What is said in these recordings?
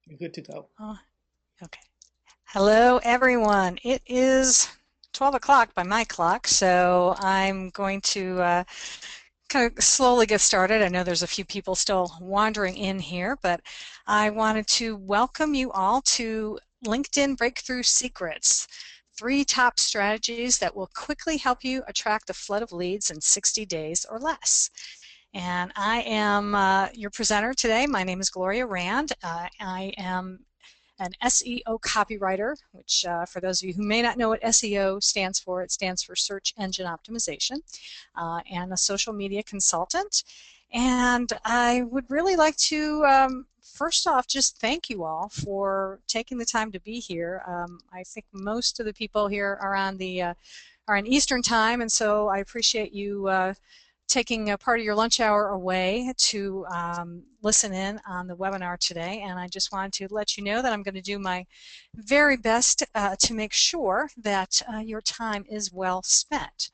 You're good to go. Oh, okay. Hello, everyone. It is 12 o'clock by my clock, so I'm going to kind of slowly get started. I know there's a few people still wandering in here, but I wanted to welcome you all to LinkedIn Breakthrough Secrets, 3 top strategies that will quickly help you attract a flood of leads in 60 days or less. And I am your presenter today. My name is Gloria Rand. I am an SEO copywriter, which for those of you who may not know what SEO stands for, it stands for Search Engine Optimization, and a social media consultant. And I would really like to, first off, just thank you all for taking the time to be here. I think most of the people here are on are in Eastern time, and so I appreciate you taking a part of your lunch hour away to listen in on the webinar today. And I just wanted to let you know that I'm going to do my very best to make sure that your time is well spent.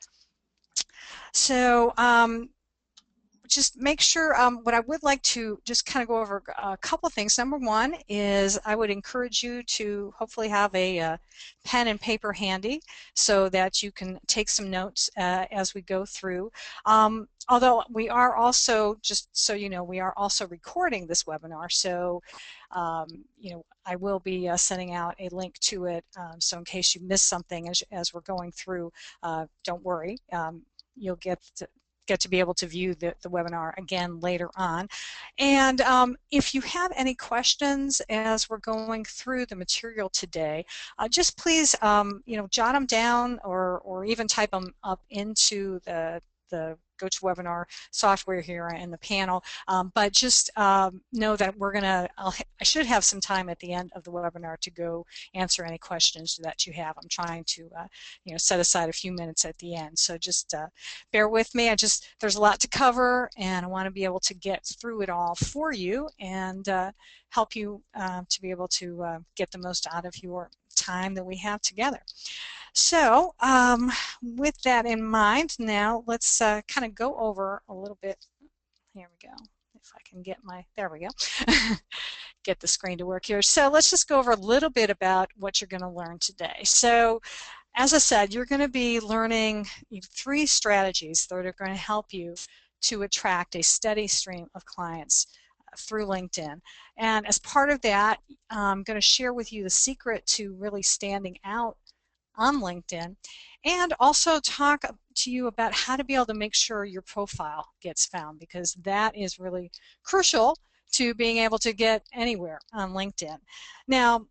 So just make sure, what I would like to just kind of go over a couple of things. Number one is I would encourage you to hopefully have a pen and paper handy so that you can take some notes as we go through. Although we are also, just so you know, we are also recording this webinar, so I will be sending out a link to it, so in case you miss something as we're going through, don't worry. You'll get to be able to view the webinar again later on. And if you have any questions as we're going through the material today, just please jot them down or even type them up into the GoToWebinar software here in the panel, but just know that I should have some time at the end of the webinar to go answer any questions that you have. I'm trying to set aside a few minutes at the end, so just bear with me. There's a lot to cover, and I want to be able to get through it all for you and help you to be able to get the most out of your time that we have together. So with that in mind, now let's kind of go over a little bit. Here we go. If I can get there we go. Get the screen to work here. So let's just go over a little bit about what you're going to learn today. So as I said, you're going to be learning 3 strategies that are going to help you to attract a steady stream of clients through LinkedIn. And as part of that, I'm going to share with you the secret to really standing out on LinkedIn, and also talk to you about how to be able to make sure your profile gets found, because that is really crucial to being able to get anywhere on LinkedIn. Now,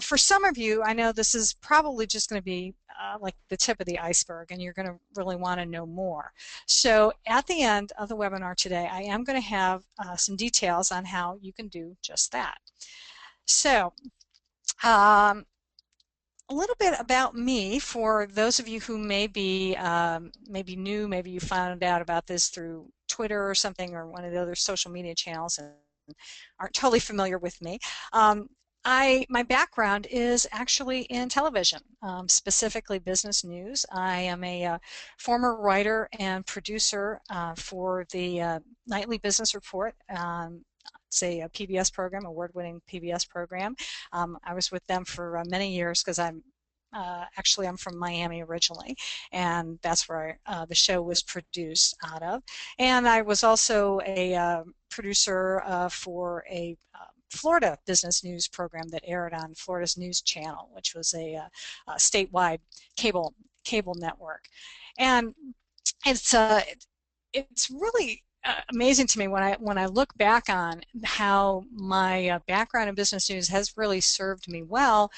for some of you, I know this is probably just going to be like the tip of the iceberg, and you're going to really want to know more. So at the end of the webinar today, I am going to have some details on how you can do just that. So a little bit about me for those of you who may be maybe new, maybe you found out about this through Twitter or something, or one of the other social media channels and aren't totally familiar with me. My background is actually in television, specifically business news. I am a former writer and producer for the Nightly Business Report. It's a PBS program, award-winning PBS program. I was with them for many years because I'm from Miami originally, and that's where the show was produced out of. And I was also a producer for a Florida business news program that aired on Florida's News Channel, which was a statewide cable network. And it's really amazing to me when I look back on how my background in business news has really served me well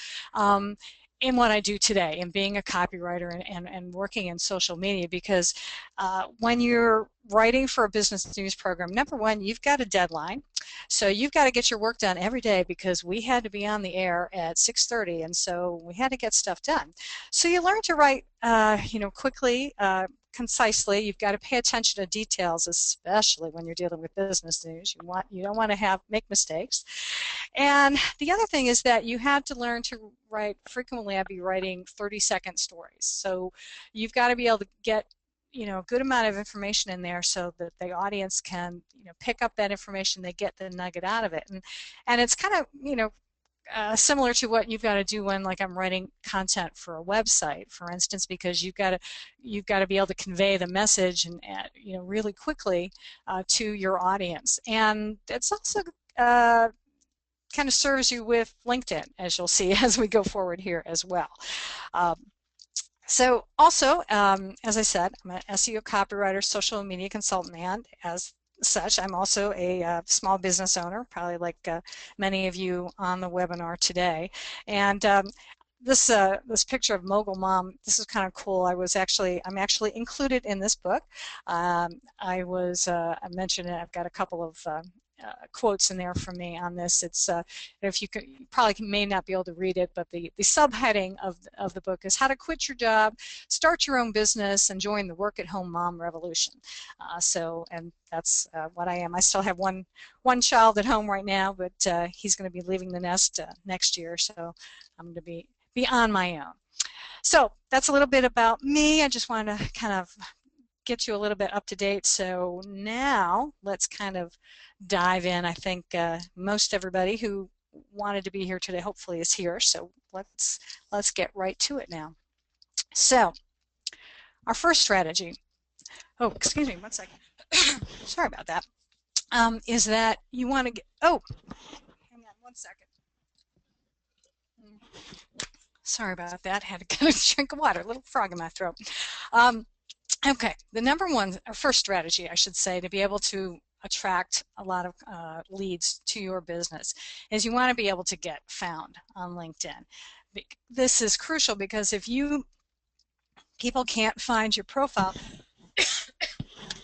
in what I do today, in being a copywriter and working in social media, because when you're writing for a business news program, number one, you've got a deadline. So you've got to get your work done every day, because we had to be on the air at 6:30, and so we had to get stuff done. So you learn to write quickly, concisely. You've got to pay attention to details, especially when you're dealing with business news. You don't want to make mistakes. And the other thing is that you have to learn to write frequently. I'd be writing 30-second stories. So you've got to be able to get a good amount of information in there so that the audience can pick up that information, they get the nugget out of it. And it's kind of similar to what you've got to do when like I'm writing content for a website, for instance, because you've got to be able to convey the message and really quickly to your audience. And it's also kind of serves you with LinkedIn, as you'll see as we go forward here as well. Um, so also, as I said, I'm an SEO copywriter, social media consultant, and as such, I'm also a small business owner, probably like many of you on the webinar today. And this picture of Mogul Mom, this is kind of cool. I'm actually included in this book. I mentioned it. I've got a couple of quotes in there from me on this. It's if you probably may not be able to read it, but the subheading of the book is How to Quit Your Job, Start Your Own Business, and Join the Work-at-Home Mom Revolution. And that's what I am. I still have one child at home right now, but he's going to be leaving the nest next year, so I'm going to be on my own. So that's a little bit about me. I just wanted to kind of get you a little bit up to date. So now let's kind of dive in. I think most everybody who wanted to be here today hopefully is here. So let's get right to it now. So our first strategy, oh, excuse me, one second. Sorry about that. Is that you want to get, oh, hang on one second. Sorry about that. Had to get a drink of water, a little frog in my throat. Okay, the number one, or first strategy, I should say, to be able to attract a lot of leads to your business is you want to be able to get found on LinkedIn. This is crucial because if people can't find your profile,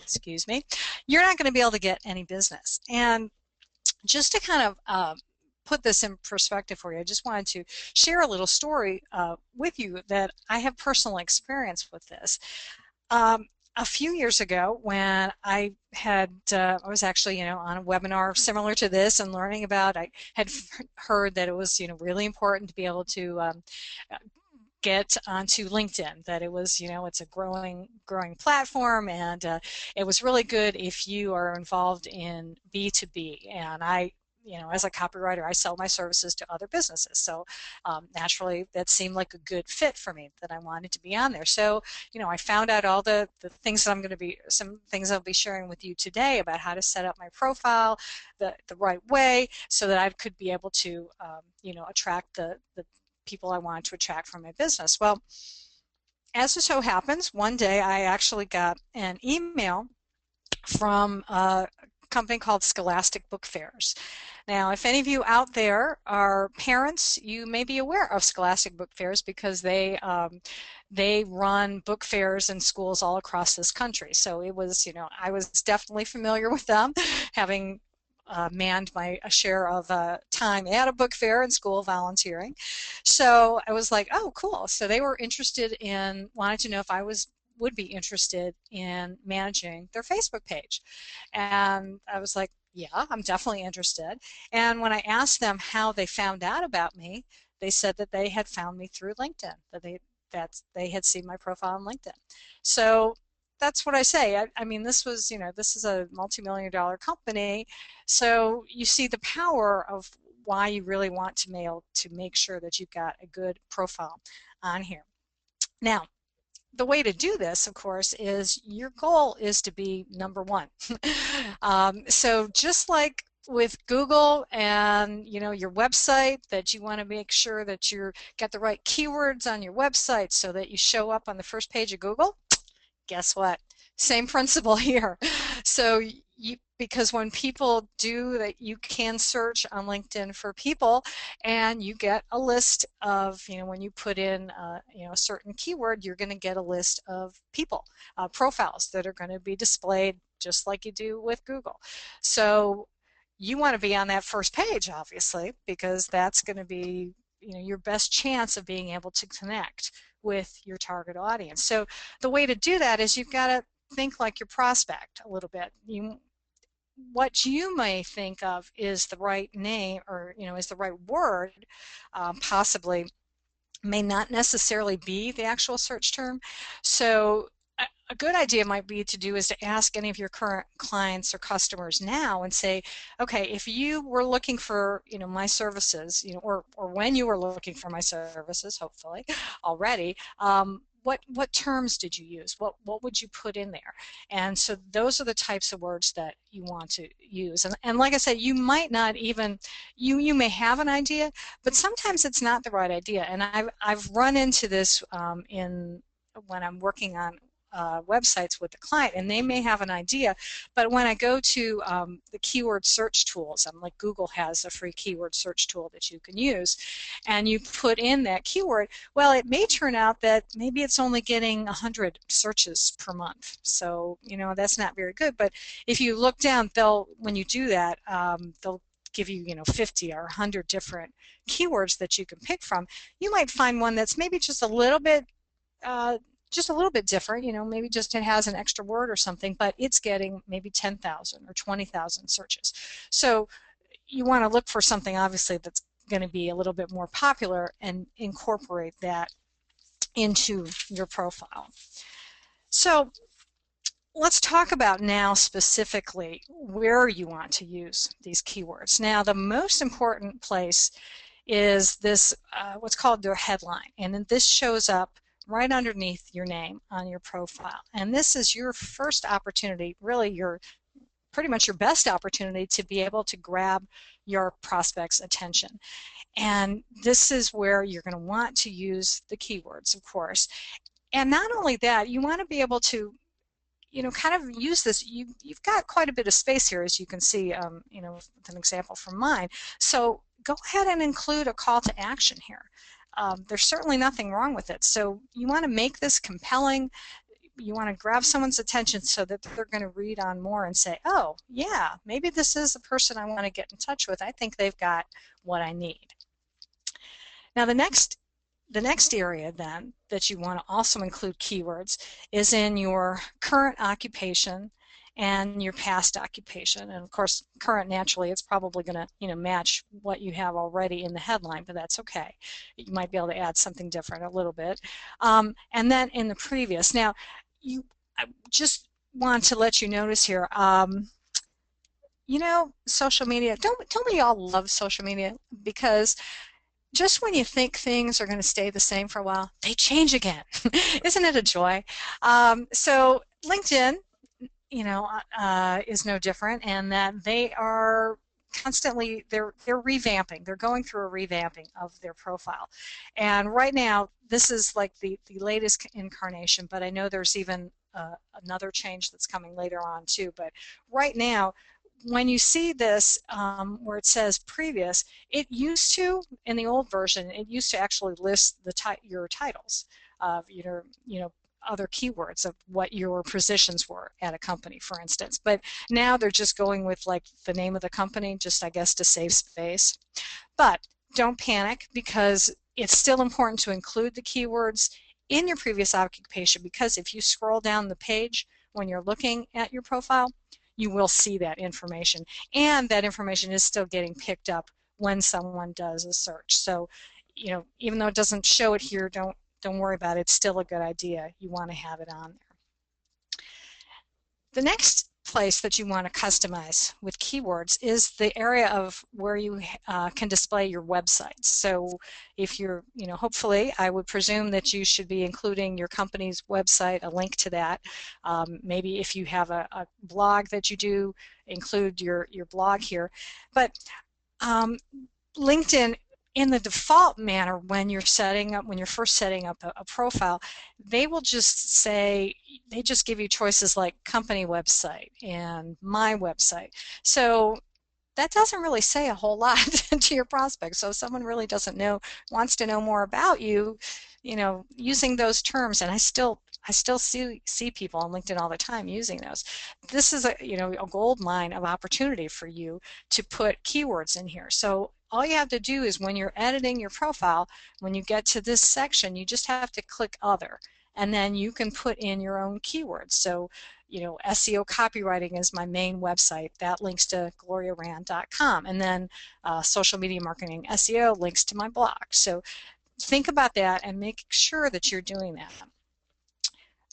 excuse me, you're not going to be able to get any business. And just to kind of put this in perspective for you, I just wanted to share a little story with you that I have personal experience with this. A few years ago when I was actually, on a webinar similar to this and learning about, I had heard that it was, really important to be able to get onto LinkedIn, that it was, it's a growing platform, and it was really good if you are involved in B2B. And as a copywriter, I sell my services to other businesses. So naturally, that seemed like a good fit for me, that I wanted to be on there. So, I found out all the things that some things I'll be sharing with you today about how to set up my profile the right way so that I could be able to, attract the people I wanted to attract from my business. Well, as it so happens, one day I actually got an email from a company called Scholastic Book Fairs. Now, if any of you out there are parents, you may be aware of Scholastic Book Fairs because they run book fairs in schools all across this country. So it was, I was definitely familiar with them, having manned my share of time at a book fair in school volunteering. So I was like, oh, cool. So they were wanted to know if I would be interested in managing their Facebook page. And I was like, yeah, I'm definitely interested. And when I asked them how they found out about me, they said that they had found me through LinkedIn, that they had seen my profile on LinkedIn. So that's what I say. I mean, this is a multi-million-dollar company. So you see the power of why you really want to make sure that you've got a good profile on here. Now, the way to do this, of course, is your goal is to be number one. So just like with Google and your website, that you want to make sure that you got the right keywords on your website so that you show up on the first page of Google. Guess what? Same principle here. So because when people do that, you can search on LinkedIn for people, and you get a list of, when you put in, a certain keyword, you're going to get a list of people, profiles that are going to be displayed just like you do with Google. So you want to be on that first page, obviously, because that's going to be, your best chance of being able to connect with your target audience. So the way to do that is you've got to think like your prospect a little bit. What you may think of is the right name, or is the right word, possibly may not necessarily be the actual search term. So a good idea might be to do is to ask any of your current clients or customers now and say, okay, if you were looking for, my services, or when you were looking for my services, hopefully already, what terms did you use? What would you put in there? And so those are the types of words that you want to use. And like I said, you might not even, you may have an idea, but sometimes it's not the right idea. And I've run into this in when I'm working on websites with the client, and they may have an idea, but when I go to the keyword search tools, like Google has a free keyword search tool that you can use, and you put in that keyword, well, it may turn out that maybe it's only getting 100 searches per month. So, that's not very good. But if you look down, when you do that, they'll give you, 50 or 100 different keywords that you can pick from. You might find one that's maybe uh, just a little bit different, maybe just it has an extra word or something, but it's getting maybe 10,000 or 20,000 searches. So you want to look for something obviously that's going to be a little bit more popular and incorporate that into your profile. So let's talk about now specifically where you want to use these keywords. Now, the most important place is this what's called their headline, and then this shows up right underneath your name on your profile. And this is your first opportunity, really your pretty much your best opportunity to be able to grab your prospect's attention. And this is where you're going to want to use the keywords, of course. And not only that, you want to be able to kind of use this. You've got quite a bit of space here, as you can see, with an example from mine. So go ahead and include a call to action here. There's certainly nothing wrong with it. So you want to make this compelling. You want to grab someone's attention so that they're going to read on more and say, oh, yeah, maybe this is the person I want to get in touch with. I think they've got what I need. Now, the next area then that you want to also include keywords is in your current occupation and your past occupation. And of course, current, naturally, it's probably going to match what you have already in the headline, but that's okay. You might be able to add something different a little bit. And then in the previous. Now, I just want to let you notice here, social media, don't we all love social media? Because just when you think things are going to stay the same for a while, they change again. Isn't it a joy? So LinkedIn, is no different, and that they are constantly they're revamping. They're going through a revamping of their profile, and right now this is like the latest incarnation. But I know there's even another change that's coming later on too. But right now, when you see this where it says previous, it used to, in the old version, it used to actually list your titles of other keywords of what your positions were at a company, for instance. But now they're just going with like the name of the company, just I guess to save space. But don't panic, because it's still important to include the keywords in your previous occupation, because if you scroll down the page when you're looking at your profile, you will see that information, and that information is still getting picked up when someone does a search. So, even though it doesn't show it here, don't worry about it. It's still a good idea. You want to have it on there. The next place that you want to customize with keywords is the area of where you can display your websites. So if you're, hopefully I would presume that you should be including your company's website, a link to that. Maybe if you have a blog that you do, include your blog here. But LinkedIn, in the default manner, when you're first setting up a profile, they will just they just give you choices like company website and my website. So that doesn't really say a whole lot to your prospects. So if someone really wants to know more about you, using those terms, and I still see people on LinkedIn all the time using those. This is a gold mine of opportunity for you to put keywords in here. So all you have to do is, when you're editing your profile, when you get to this section, you just have to click Other, and then you can put in your own keywords. So, SEO copywriting is my main website. That links to gloriarand.com, and then social media marketing SEO links to my blog. So think about that and make sure that you're doing that.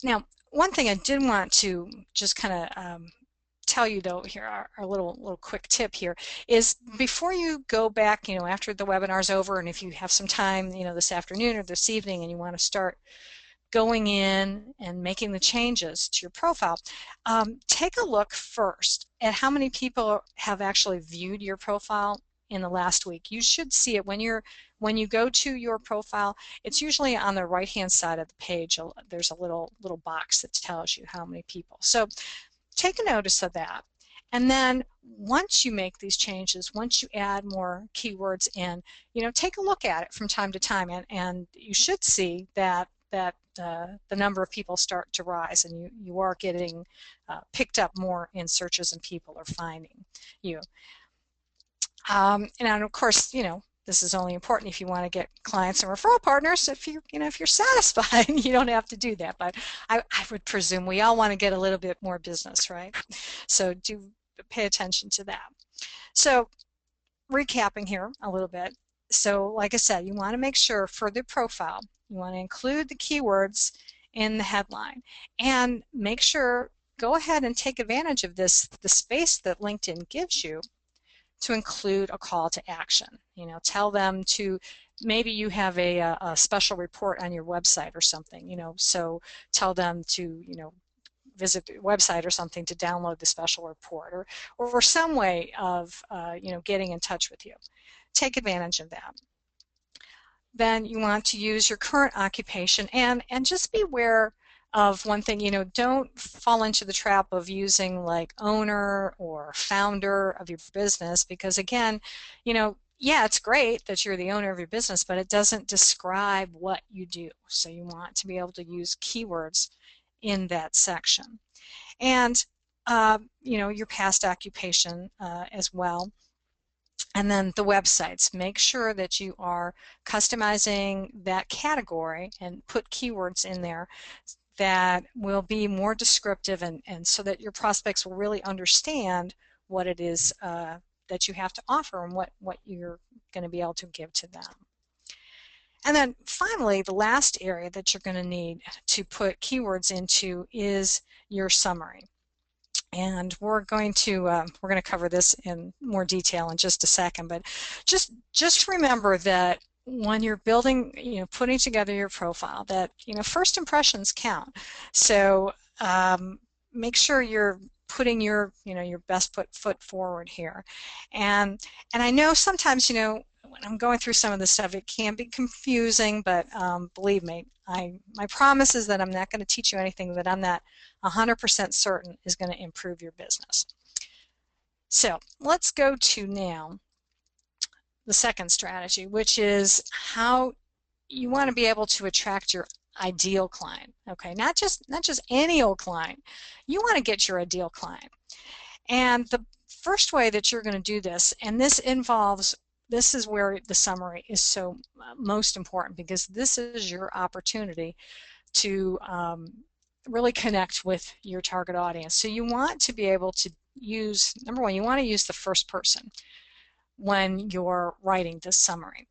Now, one thing I did want to just kind of tell you though here, our little quick tip here is before you go back, after the webinar's over, and if you have some time, this afternoon or this evening, and you want to start going in and making the changes to your profile, take a look first at how many people have actually viewed your profile in the last week. You should see it when you go to your profile. It's usually on the right hand side of the page. There's a little box that tells you how many people. So take a notice of that. And then once you make these changes, once you add more keywords in, take a look at it from time to time, and you should see that the number of people start to rise, and you are getting picked up more in searches, and people are finding you. And of course, this is only important if you want to get clients and referral partners. If if you're satisfied, you don't have to do that. But I would presume we all want to get a little bit more business, right? So do pay attention to that. So recapping here a little bit. So like I said, you want to make sure for the profile, you want to include the keywords in the headline, and make sure, go ahead and take advantage of the space that LinkedIn gives you to include a call to action. Tell them to, maybe you have a special report on your website or something, so tell them to, visit the website or something to download the special report, or some way of, getting in touch with you. Take advantage of that. Then you want to use your current occupation, and just be aware of one thing, don't fall into the trap of using like owner or founder of your business, because again, yeah, it's great that you're the owner of your business, but it doesn't describe what you do. So you want to be able to use keywords in that section. And your past occupation as well. And then the websites, make sure that you are customizing that category and put keywords in there that will be more descriptive, and so that your prospects will really understand what it is that you have to offer, and what you're going to be able to give to them. And then finally, the last area that you're going to need to put keywords into is your summary. And we're going to cover this in more detail in just a second, but just remember that when you're building, putting together your profile, that first impressions count. So make sure you're putting your your best foot forward here. And I know sometimes, when I'm going through some of this stuff, it can be confusing, but believe me, my promise is that I'm not going to teach you anything that I'm not 100% certain is going to improve your business. So let's go to now the second strategy, which is how you want to be able to attract your ideal client. Okay, not just any old client. You want to get your ideal client. And the first way that you're going to do this, and this is where the summary is so most important, because this is your opportunity to really connect with your target audience. So you want to be able to use, number one, you want to use the first person when you're writing this summary.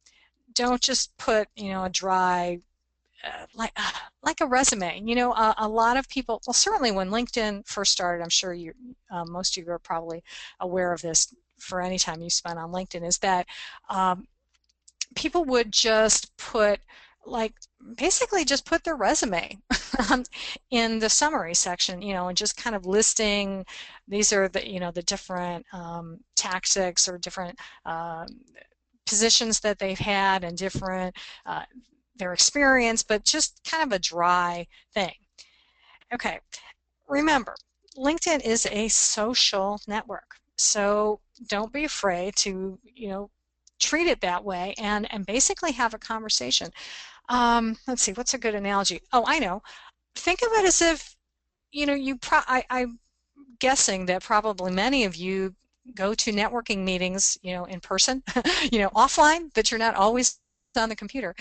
Don't just put, a dry, like a resume. A lot of people, well, certainly when LinkedIn first started, I'm sure most of you are probably aware of this for any time you spent on LinkedIn, is that people would just put, basically just put their resume in the summary section, and just kind of listing, these are the, the different tactics or different positions that they've had, and different their experience, but just kind of a dry thing. Okay, remember, LinkedIn is a social network, so don't be afraid to, treat it that way, and basically have a conversation. Let's see, what's a good analogy? Oh, I know. Think of it as if, I'm guessing that probably many of you go to networking meetings, in person, offline, that you're not always on the computer.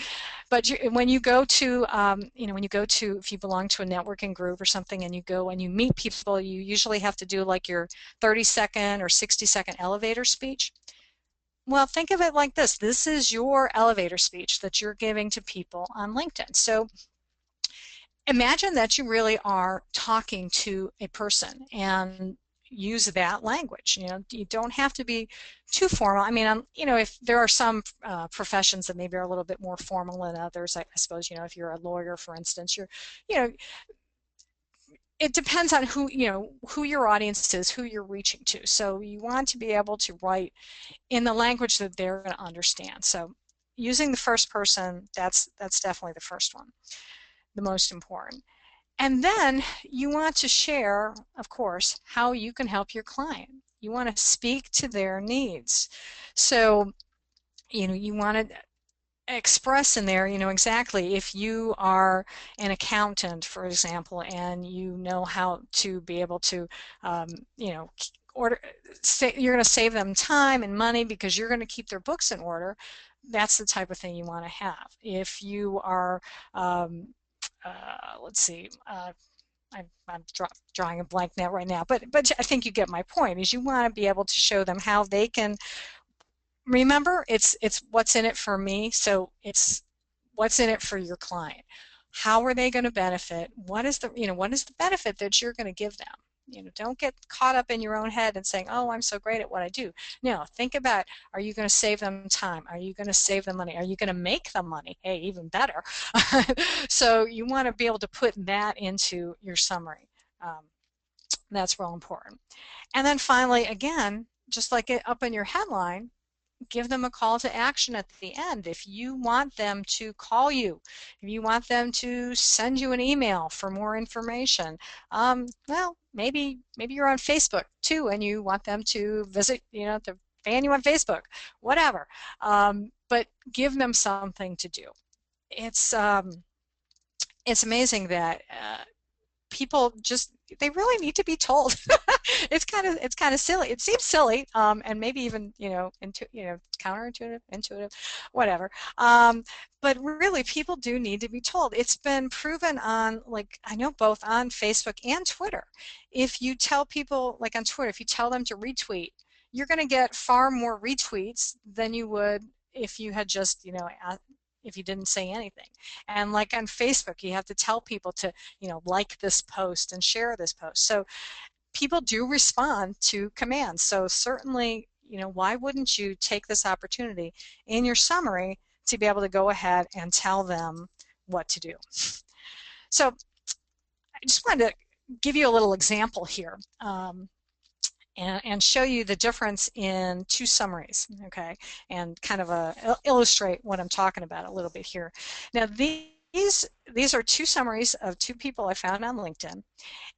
But when you go to, if you belong to a networking group or something, and you go and you meet people, you usually have to do like your 30-second or 60-second elevator speech. Well, think of it like this. This is your elevator speech that you're giving to people on LinkedIn. So imagine that you really are talking to a person and use that language. You know, you don't have to be too formal. I mean, you know, if there are some professions that maybe are a little bit more formal than others, I suppose, you know, if you're a lawyer, for instance, you know, it depends on who, you know, who your audience is, who you're reaching to. So you want to be able to write in the language that they're going to understand. So using the first person, that's definitely the first one, the most important. And then you want to share, of course, how you can help your client. You want to speak to their needs. So, you know, you want to express in there, you know, exactly if you are an accountant, for example, and you know how to be able to, um, you know, order, say, you're going to save them time and money because you're going to keep their books in order. That's the type of thing you want to have. If you are, let's see, I'm drawing a blank now right now, but I think you get my point. Is you want to be able to show them how they can remember it's what's in it for me, so it's what's in it for your client. How are they going to benefit? What is the, you know, what is the benefit that you're going to give them? You know, don't get caught up in your own head and saying, "Oh, I'm so great at what I do." No, think about, are you going to save them time? Are you going to save them money? Are you going to make them money? Hey, even better. So you want to be able to put that into your summary. Um, that's real important. And then finally, again, just like it up in your headline, give them a call to action at the end. If you want them to call you, if you want them to send you an email for more information, well, maybe you're on Facebook too, and you want them to visit, you know, to fan you on Facebook, whatever. But give them something to do. It's um, it's amazing that people just they really need to be told. It's kind of silly. It seems silly, and maybe even you know counterintuitive, intuitive, whatever. Um, but really, people do need to be told. It's been proven on, like, I know both on Facebook and Twitter. If you tell people, like on Twitter, if you tell them to retweet, you're going to get far more retweets than you would if you had just, you know, if you didn't say anything. And like on Facebook, you have to tell people to, you know, like this post and share this post. So people do respond to commands. So certainly, you know, why wouldn't you take this opportunity in your summary to be able to go ahead and tell them what to do? So I just wanted to give you a little example here. And show you the difference in two summaries, okay, and kind of illustrate what I'm talking about a little bit here. Now these are two summaries of two people I found on LinkedIn,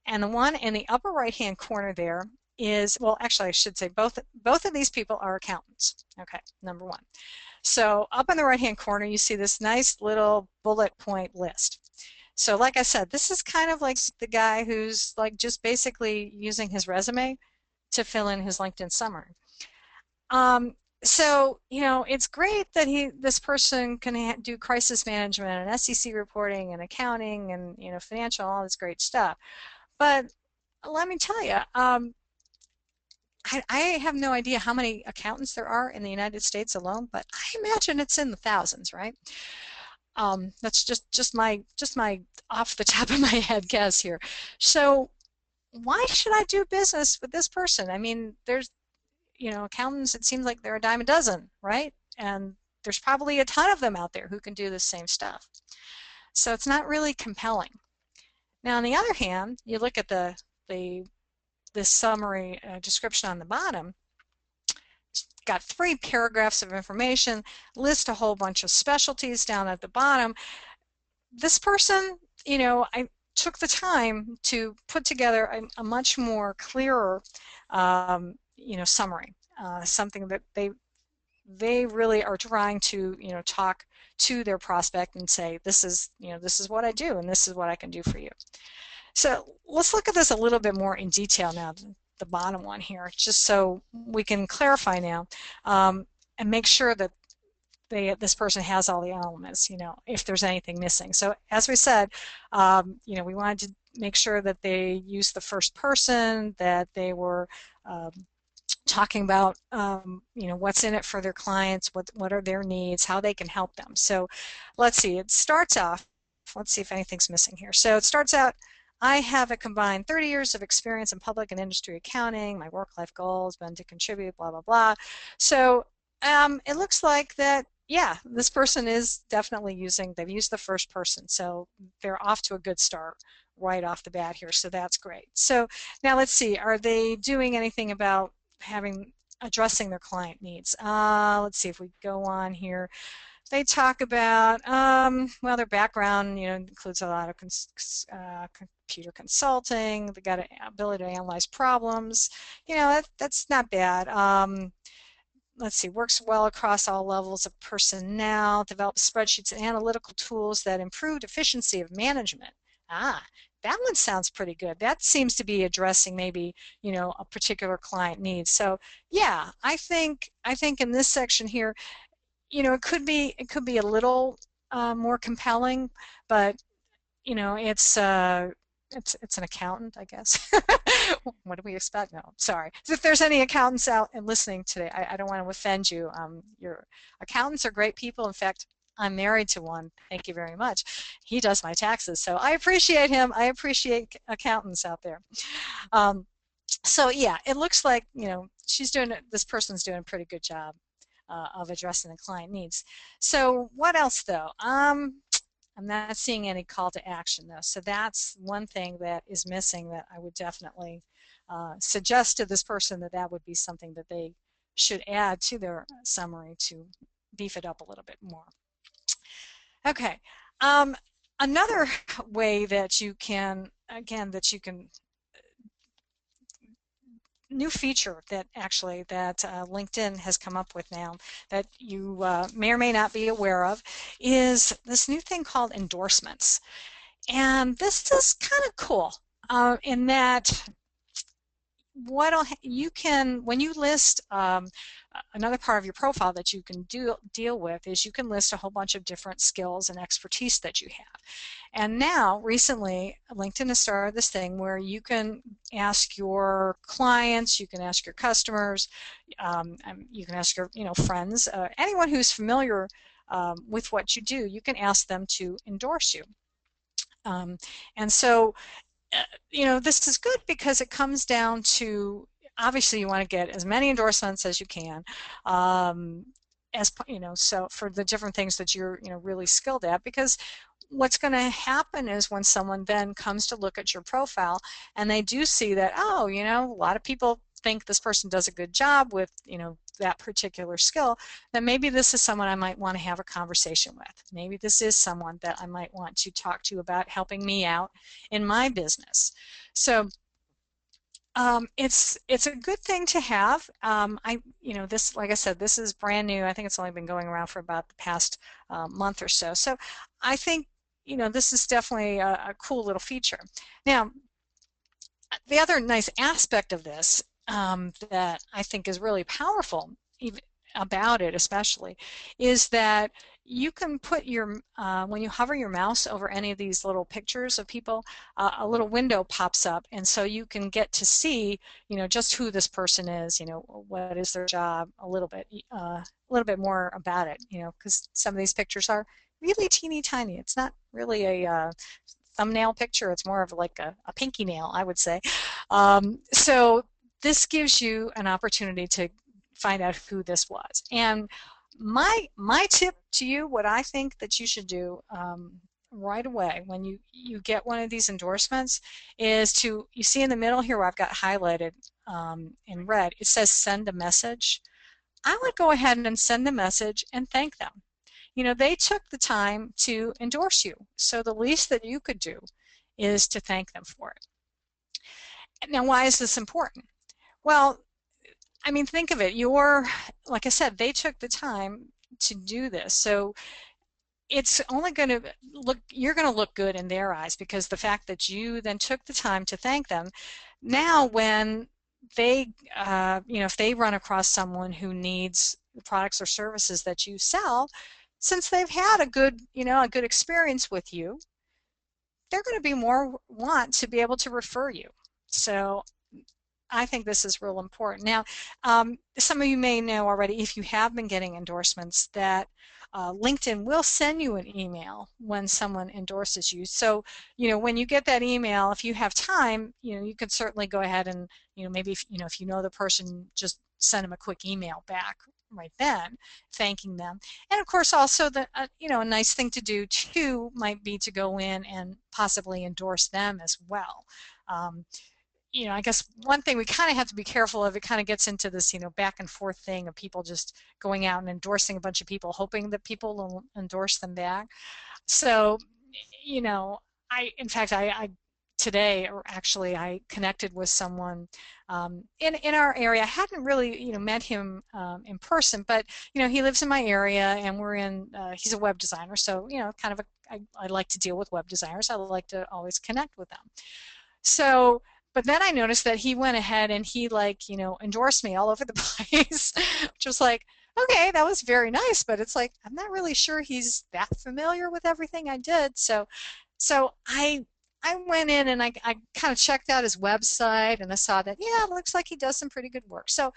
and the one in the upper right hand corner there is, well, actually I should say both of these people are accountants. Okay, number one. So up in the right hand corner you see this nice little bullet point list. So like I said, this is kind of like the guy who's like just basically using his resume to fill in his LinkedIn summary. Um, so, you know, it's great that this person can do crisis management and SEC reporting and accounting and, you know, financial, all this great stuff. But let me tell you, I have no idea how many accountants there are in the United States alone, but I imagine it's in the thousands, right? That's just my off the top of my head guess here. So why should I do business with this person? I mean, there's, you know, accountants, it seems like they're a dime a dozen, right? And there's probably a ton of them out there who can do the same stuff. So it's not really compelling. Now, on the other hand, you look at the this summary description on the bottom. It's got 3 paragraphs of information, list a whole bunch of specialties down at the bottom. This person, you know, I took the time to put together a much more clearer, you know, summary, something that they really are trying to, you know, talk to their prospect and say, this is, you know, this is what I do and this is what I can do for you. So let's look at this a little bit more in detail now, the bottom one here, just so we can clarify now, and make sure that this person has all the elements, you know, if there's anything missing. So as we said, you know, we wanted to make sure that they use the first person, that they were talking about, you know, what's in it for their clients, what are their needs, how they can help them. So let's see, it starts off let's see if anything's missing here. So it starts out, I have a combined 30 years of experience in public and industry accounting. My work-life goal has been to contribute, blah, blah, blah. So it looks like that, yeah, this person is definitely they've used the first person. So they're off to a good start right off the bat here. So that's great. So now let's see, are they doing anything about addressing their client needs? Let's see if we go on here. They talk about, well, their background, includes a lot of computer consulting. They got an ability to analyze problems. That's not bad. Let's see, works well across all levels of personnel, develops spreadsheets and analytical tools that improve efficiency of management. Ah, that one sounds pretty good. That seems to be addressing maybe, a particular client need. So yeah, I think in this section here, it could be a little more compelling, but it's an accountant, I guess. What do we expect? No, sorry. So if there's any accountants out and listening today, I don't want to offend you. Your accountants are great people. In fact, I'm married to one. Thank you very much. He does my taxes, so I appreciate him. I appreciate accountants out there. Um, so yeah, it looks like this person's doing a pretty good job of addressing the client needs. So what else though? I'm not seeing any call to action though. So that's one thing that is missing that I would definitely suggest to this person that would be something that they should add to their summary to beef it up a little bit more. Okay. Another way that you can, again, new feature that LinkedIn has come up with now that you may or may not be aware of is this new thing called endorsements. And this is kind of cool in that you can, when you list another part of your profile that you can deal with is you can list a whole bunch of different skills and expertise that you have. And now, recently, LinkedIn has started this thing where you can ask your clients, you can ask your customers, you can ask your friends, anyone who's familiar with what you do, you can ask them to endorse you. And so this is good because it comes down to, obviously you want to get as many endorsements as you can, so for the different things that you're really skilled at, because what's going to happen is when someone then comes to look at your profile and they do see that, oh, a lot of people think this person does a good job with that particular skill, then maybe this is someone I might want to have a conversation with. Maybe this is someone that I might want to talk to about helping me out in my business. So it's a good thing to have. This, like I said, this is brand new. I think it's only been going around for about the past month or so. So I think this is definitely a cool little feature. Now, the other nice aspect of this that I think is really powerful, even about it especially, is that you can put when you hover your mouse over any of these little pictures of people, a little window pops up, and so you can get to see, just who this person is, what is their job, a little bit more about it, because some of these pictures are really teeny tiny. It's not really a thumbnail picture. It's more of like a pinky nail, I would say. So this gives you an opportunity to find out who this was. And my tip to you, what I think that you should do right away when you get one of these endorsements is you see in the middle here where I've got highlighted in red, it says send a message. I would go ahead and send the message and thank them. They took the time to endorse you, so the least that you could do is to thank them for it. Now, why is this important? Well, I mean, think of it. Like I said, they took the time to do this, so it's only going to you're going to look good in their eyes because the fact that you then took the time to thank them. Now, when they, if they run across someone who needs the products or services that you sell, since they've had a good experience with you, they're going to be more want to be able to refer you. So I think this is real important. Now, some of you may know already, if you have been getting endorsements, that LinkedIn will send you an email when someone endorses you. So, when you get that email, if you have time, you can certainly go ahead and, maybe if you know the person, just send them a quick email back right then, thanking them. And of course, also a nice thing to do too might be to go in and possibly endorse them as well. Um, I guess one thing we kind of have to be careful of, it kind of gets into this, back and forth thing of people just going out and endorsing a bunch of people, hoping that people will endorse them back. So, you know, in fact, I today, or actually, I connected with someone in our area. I hadn't really, met him in person, but he lives in my area, and he's a web designer, so kind of I like to deal with web designers. I like to always connect with them. So, but then I noticed that he went ahead and he endorsed me all over the place, which was like, okay, that was very nice, but it's like I'm not really sure he's that familiar with everything I did. So I went in and I kind of checked out his website, and I saw that, yeah, it looks like he does some pretty good work. So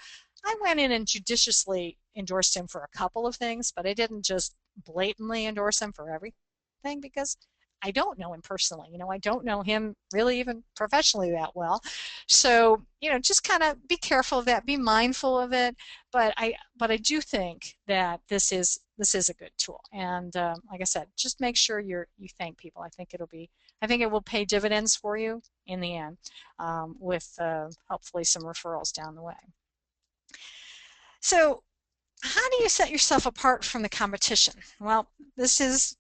I went in and judiciously endorsed him for a couple of things, but I didn't just blatantly endorse him for everything, because I don't know him personally. I don't know him really even professionally that well. So, just kind of be careful of that, be mindful of it. But I do think that this is a good tool. And like I said, just make sure you thank people. I think it will pay dividends for you in the end, with hopefully some referrals down the way. So, how do you set yourself apart from the competition? Well,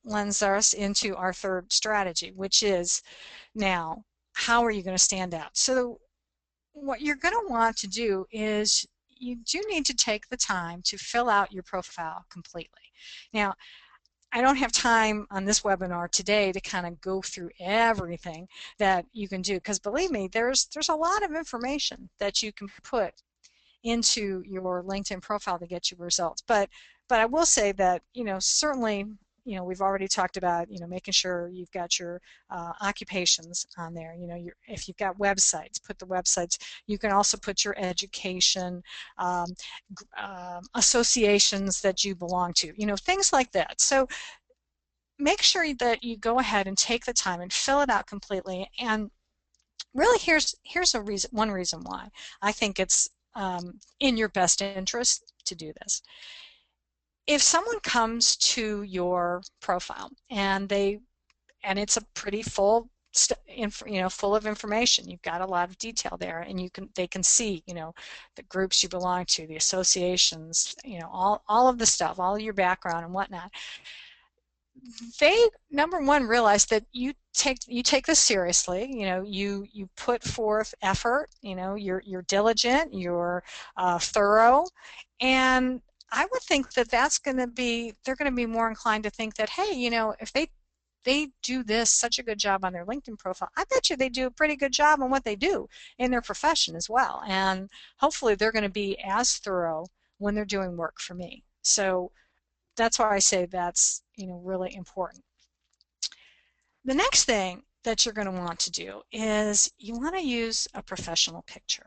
lends us into our third strategy, which is, now, how are you going to stand out? So what you're going to want to do is, you do need to take the time to fill out your profile completely. Now, I don't have time on this webinar today to kind of go through everything that you can do, because believe me, there's a lot of information that you can put into your LinkedIn profile to get you results. But I will say that, certainly, we've already talked about, making sure you've got your occupations on there. If you've got websites, put the websites. You can also put your education, um, associations that you belong to, things like that. So make sure that you go ahead and take the time and fill it out completely. And really, here's one reason why I think it's in your best interest to do this. If someone comes to your profile and it's a pretty full, full of information, you've got a lot of detail there, and they can see, the groups you belong to, the associations, all of the stuff, all of your background and whatnot. They, number one, realize that you take this seriously. You put forth effort. You're diligent. You're thorough, and I would think that they're going to be more inclined to think that, hey, if they do such a good job on their LinkedIn profile, I bet you they do a pretty good job on what they do in their profession as well. And hopefully they're going to be as thorough when they're doing work for me. So that's why I say that's really important. The next thing that you're going to want to do is you want to use a professional picture.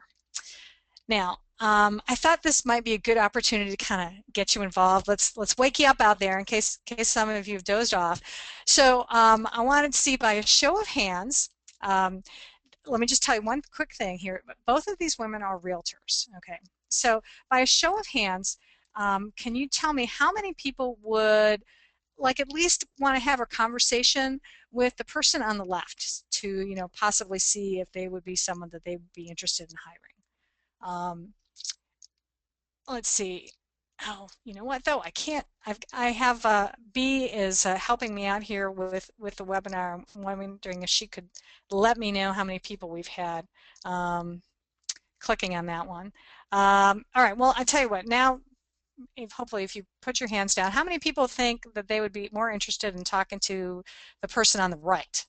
Now, I thought this might be a good opportunity to kind of get you involved. Let's wake you up out there in case some of you have dozed off. So I wanted to see, by a show of hands. Let me just tell you one quick thing here. Both of these women are realtors. Okay, so by a show of hands, can you tell me how many people would at least want to have a conversation with the person on the left to possibly see if they would be someone that they would be interested in hiring? Let's see. Oh, you know what though? I can't. I have B is helping me out here with the webinar. I'm wondering if she could let me know how many people we've had clicking on that one. All right. Well, I tell you what. Now, hopefully, if you put your hands down, how many people think that they would be more interested in talking to the person on the right?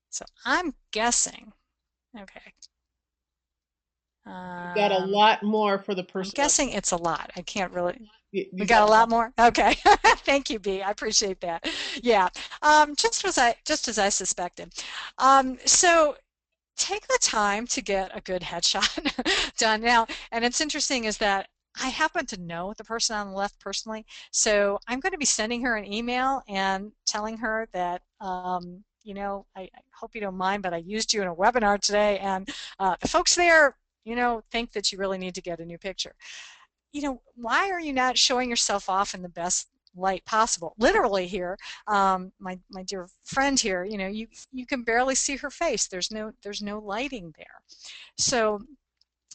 So I'm guessing. Okay. You got a lot more for the I'm person on guessing it's a lot. I can't really. you We got got a a lot. lot more. Okay, thank you, B. I appreciate that. Yeah, just as I suspected. So take the time to get a good headshot done now. And it's interesting is that I happen to know the person on the left personally, so I'm going to be sending her an email and telling her that, I hope you don't mind, but I used you in a webinar today, and the folks there, think that you really need to get a new picture. Why are you not showing yourself off in the best light possible? Literally here, my dear friend here, you can barely see her face. There's no lighting there. So,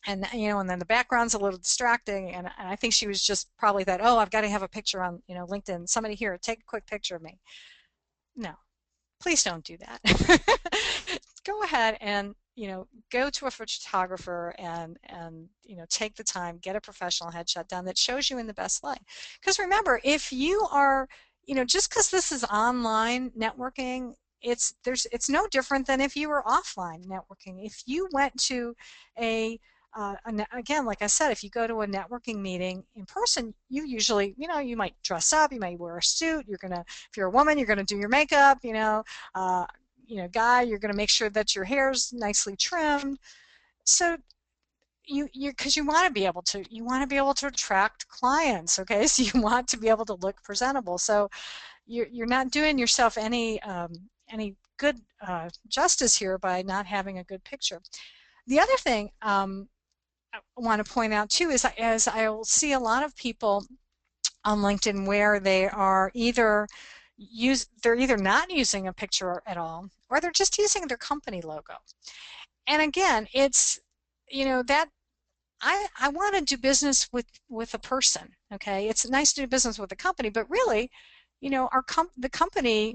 and then the background's a little distracting, and I think she was just probably that, oh, I've got to have a picture on, LinkedIn. Somebody here, take a quick picture of me. No, please don't do that. Go ahead and go to a photographer and take the time, get a professional headshot done that shows you in the best light. Because remember, if you are, just because this is online networking, it's no different than if you were offline networking. If you went to a again, like I said, if you go to a networking meeting in person, you usually, you might dress up, you might wear a suit, if you're a woman, you're gonna do your makeup, uh, guy, you're going to make sure that your hair's nicely trimmed. So because you want to be able to attract clients, okay? So you want to be able to look presentable. So you're not doing yourself any good justice here by not having a good picture. The other thing I want to point out too is as I will see a lot of people on LinkedIn where they're either not using a picture at all, or they're just using their company logo. And again, it's that I want to do business with a person. Okay, it's nice to do business with a company, but really, the company.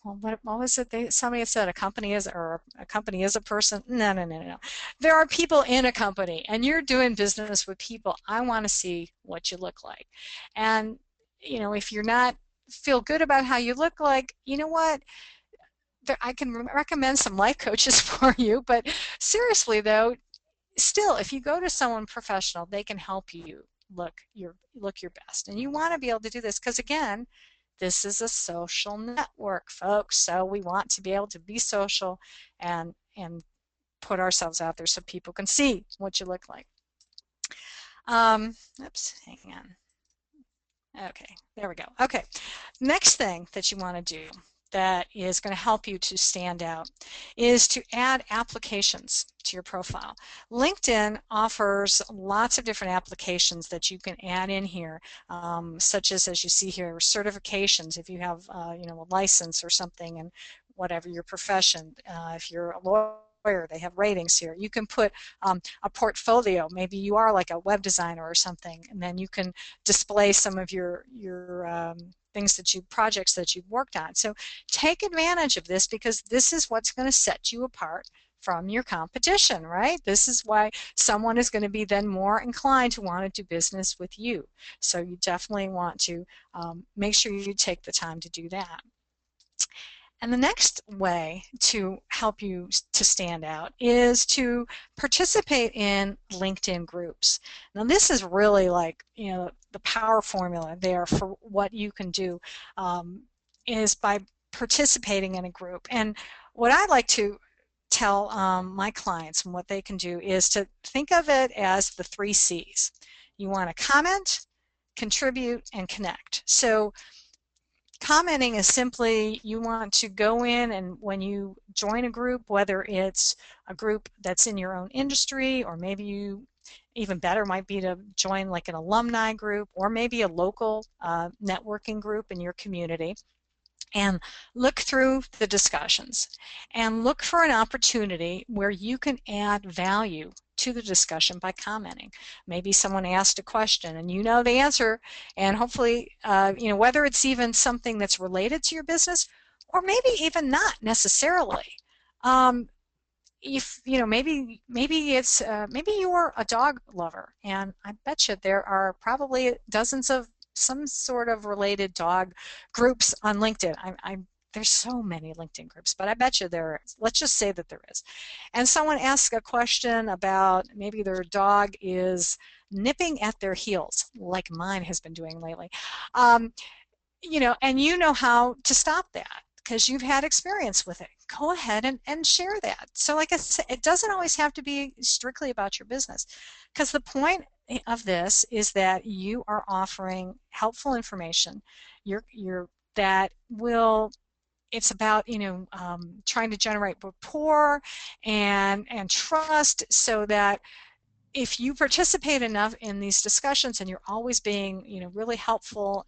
Well, what was it? Somebody said a company is a person. No, no, no, no. There are people in a company, and you're doing business with people. I want to see what you look like, and if you're not feel good about how you look like, you know what? I can recommend some life coaches for you. But seriously, though, still, if you go to someone professional, they can help you look your best, and you want to be able to do this because again, this is a social network, folks. So we want to be able to be social and put ourselves out there so people can see what you look like. Oops, hang on. Okay, there we go. Okay, next thing that you want to do that is going to help you to stand out is to add applications to your profile. LinkedIn offers lots of different applications that you can add in here, such as you see here, certifications if you have a license or something and whatever your profession. If you're a lawyer, they have ratings here. You can put a portfolio. Maybe you are like a web designer or something, and then you can display some of your projects that you've worked on. So take advantage of this because this is what's going to set you apart from your competition, right? This is why someone is going to be then more inclined to want to do business with you. So you definitely want to make sure you take the time to do that. And the next way to help you to stand out is to participate in LinkedIn groups. Now this is really like, the power formula there for what you can do is by participating in a group. And what I like to tell my clients and what they can do is to think of it as the 3 C's. You want to comment, contribute, and connect. So commenting is simply you want to go in and when you join a group, whether it's a group that's in your own industry or maybe even better might be to join like an alumni group or maybe a local networking group in your community, and look through the discussions and look for an opportunity where you can add value to the discussion by commenting. Maybe someone asked a question and you know the answer, and hopefully, whether it's even something that's related to your business or maybe even not necessarily. If maybe you're a dog lover, and I bet you there are probably dozens of some sort of related dog groups on LinkedIn. There's so many LinkedIn groups, but I bet you there is. Let's just say that there is. And someone asks a question about maybe their dog is nipping at their heels, like mine has been doing lately. Um, and you know how to stop that because you've had experience with it. Go ahead and share that. So like I said, it doesn't always have to be strictly about your business because the point of this is that you are offering helpful information. You're that will it's about trying to generate rapport and trust, so that if you participate enough in these discussions and you're always being really helpful,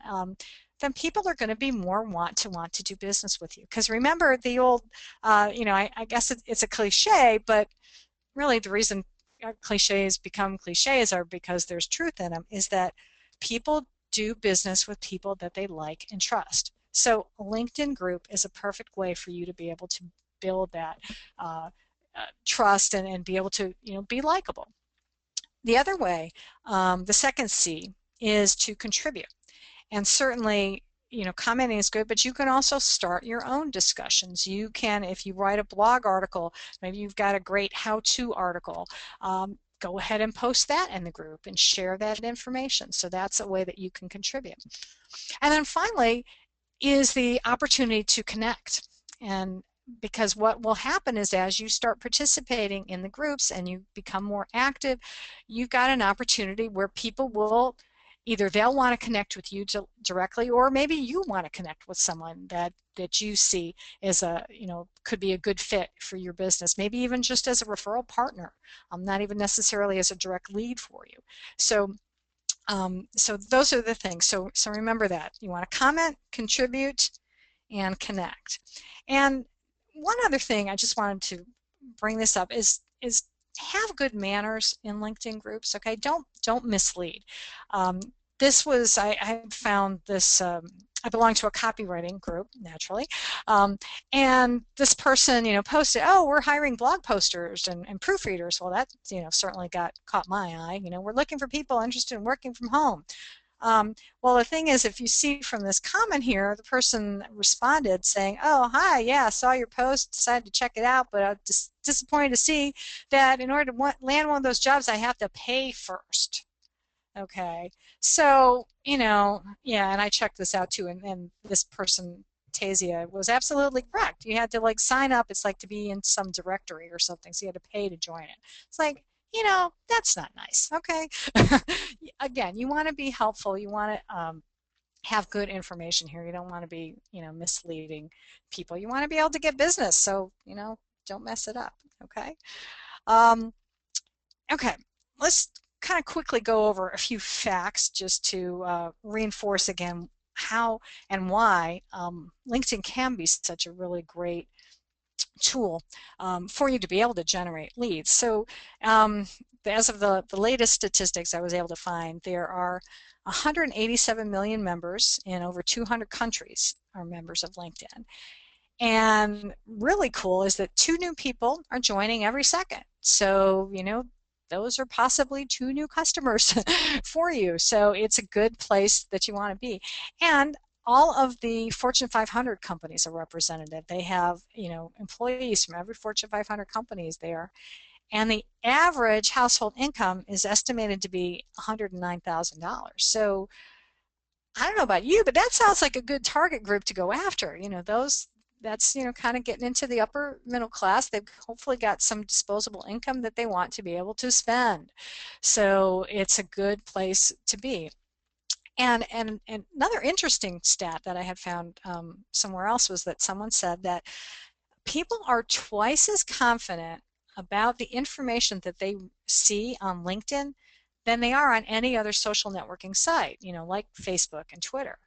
then people are going to be more want to do business with you. Because remember the old, I guess it's a cliche, but really the reason cliches become cliches are because there's truth in them, is that people do business with people that they like and trust. So a LinkedIn group is a perfect way for you to be able to build that trust and be able to be likable. The other way, the second C, is to contribute. And certainly, commenting is good, but you can also start your own discussions. You can, if you write a blog article, maybe you've got a great how-to article, go ahead and post that in the group and share that information. So that's a way that you can contribute. And then finally is the opportunity to connect. And because what will happen is, as you start participating in the groups and you become more active, you've got an opportunity where people will either they'll want to connect with you directly, or maybe you want to connect with someone that you see as a could be a good fit for your business, maybe even just as a referral partner, not even necessarily as a direct lead for you. So those are the things. So remember that you want to comment, contribute, and connect. And one other thing I just wanted to bring this up is have good manners in LinkedIn groups. Okay, don't mislead. Um, this was I found this. I belong to a copywriting group, naturally, um, and this person, posted, "Oh, we're hiring blog posters and proofreaders." Well, that certainly caught my eye. We're looking for people interested in working from home. Well, the thing is, if you see from this comment here, the person responded saying, "Oh, hi, yeah, saw your post, decided to check it out, but I'm disappointed to see that in order to land one of those jobs, I have to pay first." Okay, so yeah, and I checked this out too, and this person, Tasia, was absolutely correct. You had to like sign up. It's like to be in some directory or something, so you had to pay to join it. It's like, that's not nice. Okay, again, you want to be helpful. You want to have good information here. You don't want to be misleading people. You want to be able to get business, so don't mess it up. Okay. Um, Okay, let's kind of quickly go over a few facts just to reinforce again how and why LinkedIn can be such a really great tool for you to be able to generate leads. So as of the latest statistics I was able to find, there are 187 million members in over 200 countries are members of LinkedIn. And really cool is that 2 new people are joining every second. So, those are possibly 2 new customers for you. So it's a good place that you want to be. And all of the Fortune 500 companies are represented. They have, employees from every Fortune 500 companies there. And the average household income is estimated to be $109,000. So I don't know about you, but that sounds like a good target group to go after. That's kind of getting into the upper middle class. They've hopefully got some disposable income that they want to be able to spend. So it's a good place to be. And another interesting stat that I had found somewhere else was that someone said that people are twice as confident about the information that they see on LinkedIn than they are on any other social networking site, like Facebook and Twitter.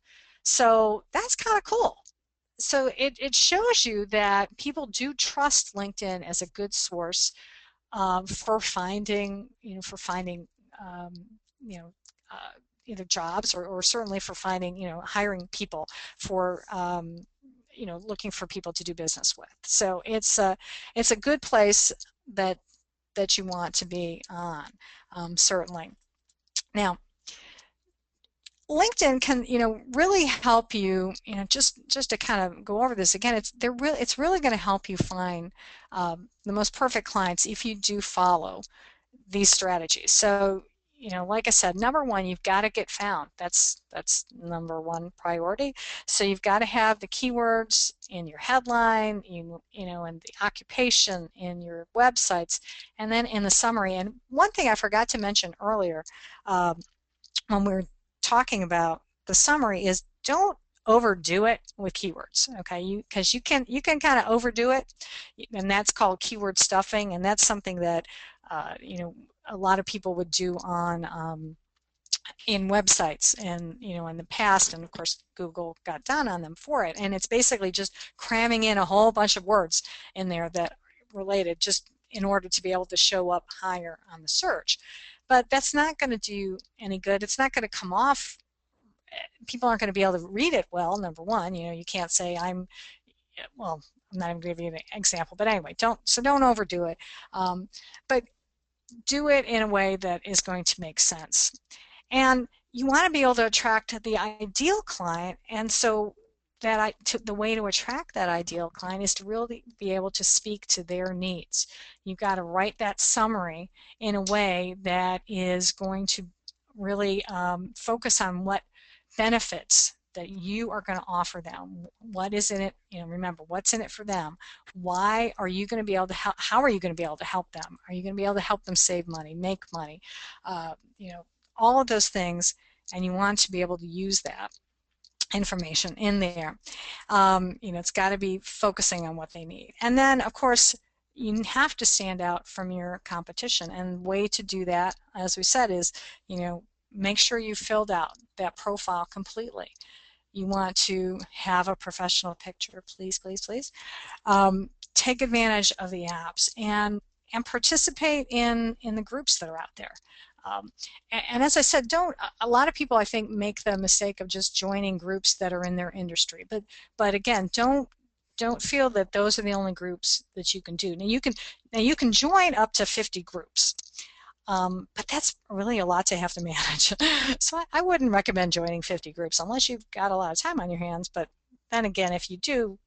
So that's kind of cool. So it shows you that people do trust LinkedIn as a good source for finding, um, you know, either jobs or certainly for finding, hiring people for, looking for people to do business with. So it's a good place that you want to be on, certainly. Now, LinkedIn can, really help you, just to kind of go over this again, it's really going to help you find the most perfect clients if you do follow these strategies. So, like I said, number one, you've got to get found. That's number one priority. So you've got to have the keywords in your headline, in the occupation, in your websites, and then in the summary. And one thing I forgot to mention earlier, um, when we were talking about the summary, is don't overdo it with keywords. Okay, because you can kind of overdo it, and that's called keyword stuffing, and that's something that a lot of people would do on in websites, and in the past, and of course Google got down on them for it, and it's basically just cramming in a whole bunch of words in there that are related, just in order to be able to show up higher on the search. But that's not going to do any good. It's not going to come off. People aren't going to be able to read it well. Number one, you can't say well, I'm not even going to give you an example, but anyway, don't overdo it. But do it in a way that is going to make sense. And you want to be able to attract the ideal client, and so the way to attract that ideal client is to really be able to speak to their needs. You've got to write that summary in a way that is going to really focus on what benefits that you are going to offer them. What is in it? Remember, what's in it for them? Why are you going to be able to help? How are you going to be able to help them? Are you going to be able to help them save money, make money? Uh, you know, all of those things, and you want to be able to use that information in there. It's got to be focusing on what they need. And then, of course, you have to stand out from your competition. And the way to do that, as we said, is, make sure you filled out that profile completely. You want to have a professional picture, please, please, please. Take advantage of the apps and participate in the groups that are out there. And as I said, a lot of people, I think, make the mistake of just joining groups that are in their industry. But again, don't feel that those are the only groups that you can do. Now you can join up to 50 groups. But that's really a lot to have to manage. So I wouldn't recommend joining 50 groups unless you've got a lot of time on your hands. But then again, if you do,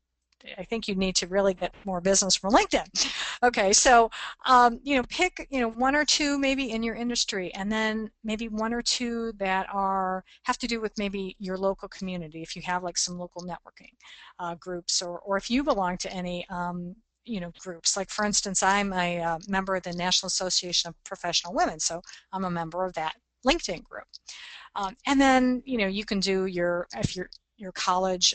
I think you need to really get more business from LinkedIn. Okay, so pick one or two maybe in your industry, and then maybe one or two that have to do with maybe your local community. If you have like some local networking groups, or if you belong to any groups. Like for instance, I'm a member of the National Association of Professional Women, so I'm a member of that LinkedIn group. And then you can do if your college,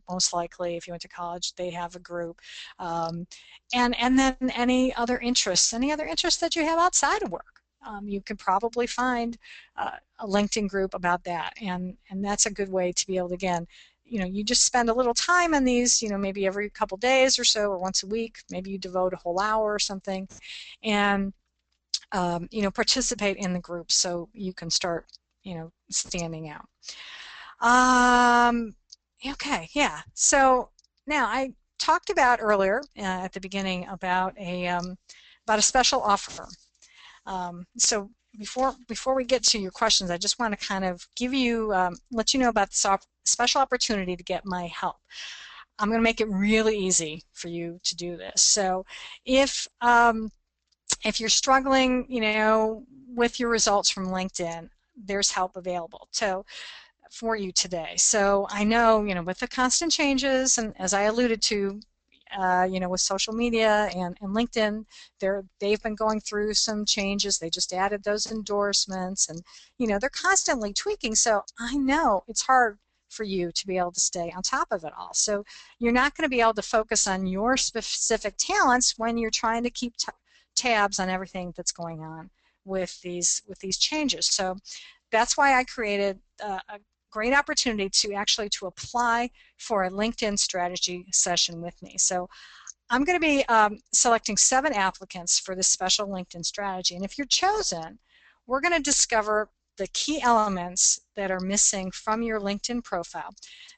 most likely if you went to college, they have a group, and then any other interests that you have outside of work. You can probably find a LinkedIn group about that, and that's a good way to be able to, again, you just spend a little time on these, maybe every couple days or so, or once a week. Maybe you devote a whole hour or something, and participate in the group so you can start, standing out. Okay, yeah. So now I talked about earlier at the beginning about a special offer. So before we get to your questions, I just want to kind of let you know about this special opportunity to get my help. I'm going to make it really easy for you to do this. So if you're struggling, with your results from LinkedIn, there's help available for you today. So I know, with the constant changes, and as I alluded to, with social media and LinkedIn, they've been going through some changes. They just added those endorsements, and they're constantly tweaking. So I know it's hard for you to be able to stay on top of it all. So you're not going to be able to focus on your specific talents when you're trying to keep tabs on everything that's going on with these changes. So that's why I created a great opportunity to apply for a LinkedIn strategy session with me. So I'm going to be selecting 7 applicants for this special LinkedIn strategy. And if you're chosen, we're going to discover the key elements that are missing from your LinkedIn profile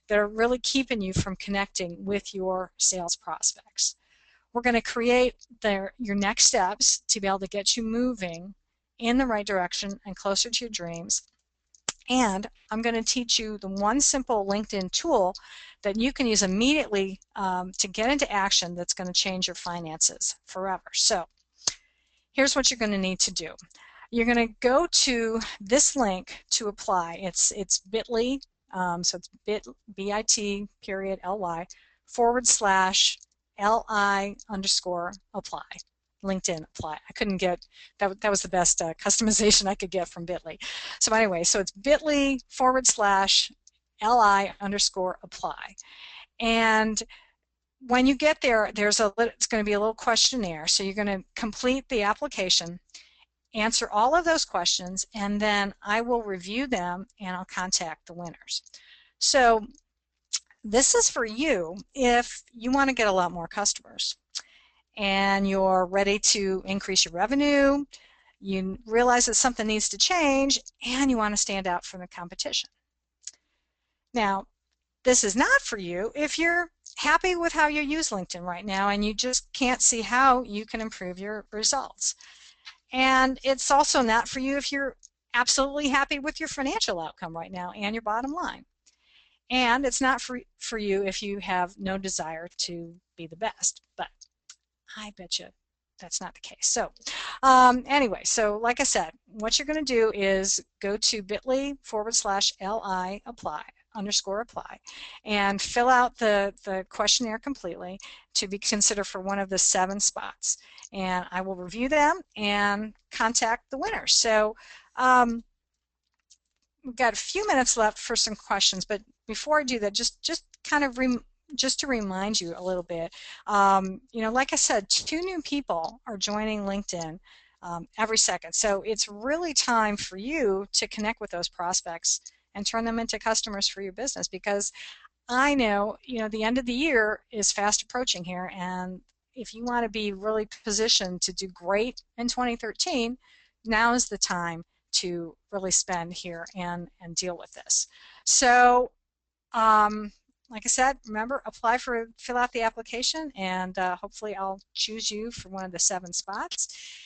that are really keeping you from connecting with your sales prospects. We're going to create your next steps to be able to get you moving in the right direction and closer to your dreams. And I'm going to teach you the one simple LinkedIn tool that you can use immediately to get into action that's going to change your finances forever. So here's what you're going to need to do. You're going to go to this link to apply. It's bit.ly, so it's bit period ly /li underscore apply. LinkedIn apply. I couldn't get that. That was the best customization I could get from Bitly. So anyway, so it's bit.ly /li underscore apply. And when you get there, it's going to be a little questionnaire. So you're going to complete the application, answer all of those questions, and then I will review them and I'll contact the winners. So this is for you if you want to get a lot more customers and you're ready to increase your revenue, you realize that something needs to change, and you want to stand out from the competition. Now, this is not for you if you're happy with how you use LinkedIn right now and you just can't see how you can improve your results. And it's also not for you if you're absolutely happy with your financial outcome right now and your bottom line. And it's not for you if you have no desire to be the best. But I bet you that's not the case. So anyway, so like I said, what you're going to do is go to bit.ly /li apply underscore apply and fill out the questionnaire completely to be considered for one of the 7 spots. And I will review them and contact the winner. So we've got a few minutes left for some questions, but before I do that, just kind of just to remind you a little bit, like I said, 2 new people are joining LinkedIn every second. So it's really time for you to connect with those prospects and turn them into customers for your business, because I know, the end of the year is fast approaching here, and if you want to be really positioned to do great in 2013, now is the time to really spend here and deal with this. So, like I said, remember, fill out the application, and hopefully I'll choose you for one of the 7 spots.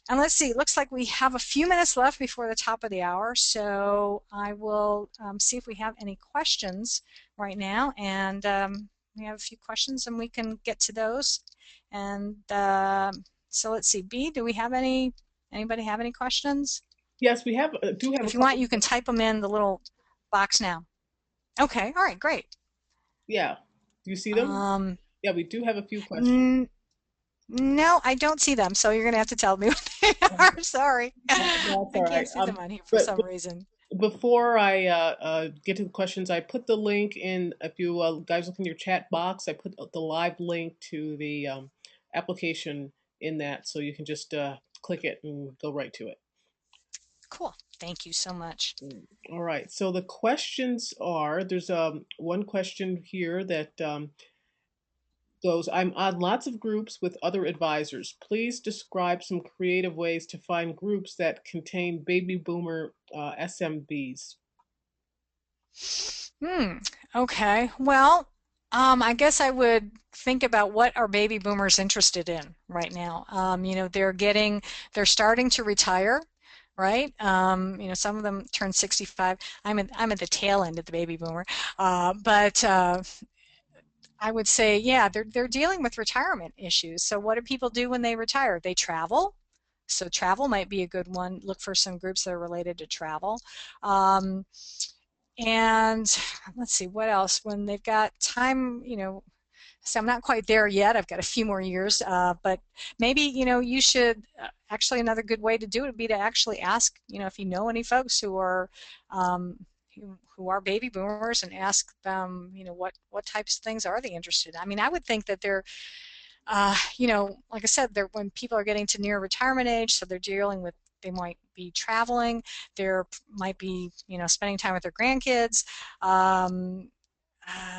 And let's see, it looks like we have a few minutes left before the top of the hour, so I will see if we have any questions right now. And we have a few questions and we can get to those. And so let's see, B, do we have anybody have any questions? Yes, we do have a If you want, couple. you can type them in the little box now. Okay, all right, great. Yeah. Do you see them? Um, Yeah, we do have a few questions. n no, I don't see them, so you're gonna have to tell me what they are. Sorry. That's I all can't right. see them on here for But some reason. before I get to the questions, I put the link in. If you guys look in your chat box, I put the live link to the application in that, so you can just click it and go right to it. Cool. Thank you so much. All right. So the questions are: there's one question here that goes, "I'm on lots of groups with other advisors. Please describe some creative ways to find groups that contain baby boomer SMBs." Hmm. Okay. Well, I guess I would think about what are baby boomers interested in right now. They're starting to retire, right? Some of them turn 65. I'm at the tail end of the baby boomer, but I would say, yeah, they're dealing with retirement issues. So what do people do when they retire? They travel. So travel might be a good one. Look for some groups that are related to travel. Um, and let's see what else. When they've got time, so I'm not quite there yet. I've got a few more years, but maybe you should. Actually, another good way to do it would be to actually ask, if you know any folks um, who are baby boomers, and ask them, what types of things are they interested in. I mean, I would think that like I said, when people are getting to near retirement age, so they're dealing with, they might be traveling, there might be, spending time with their grandkids. Um,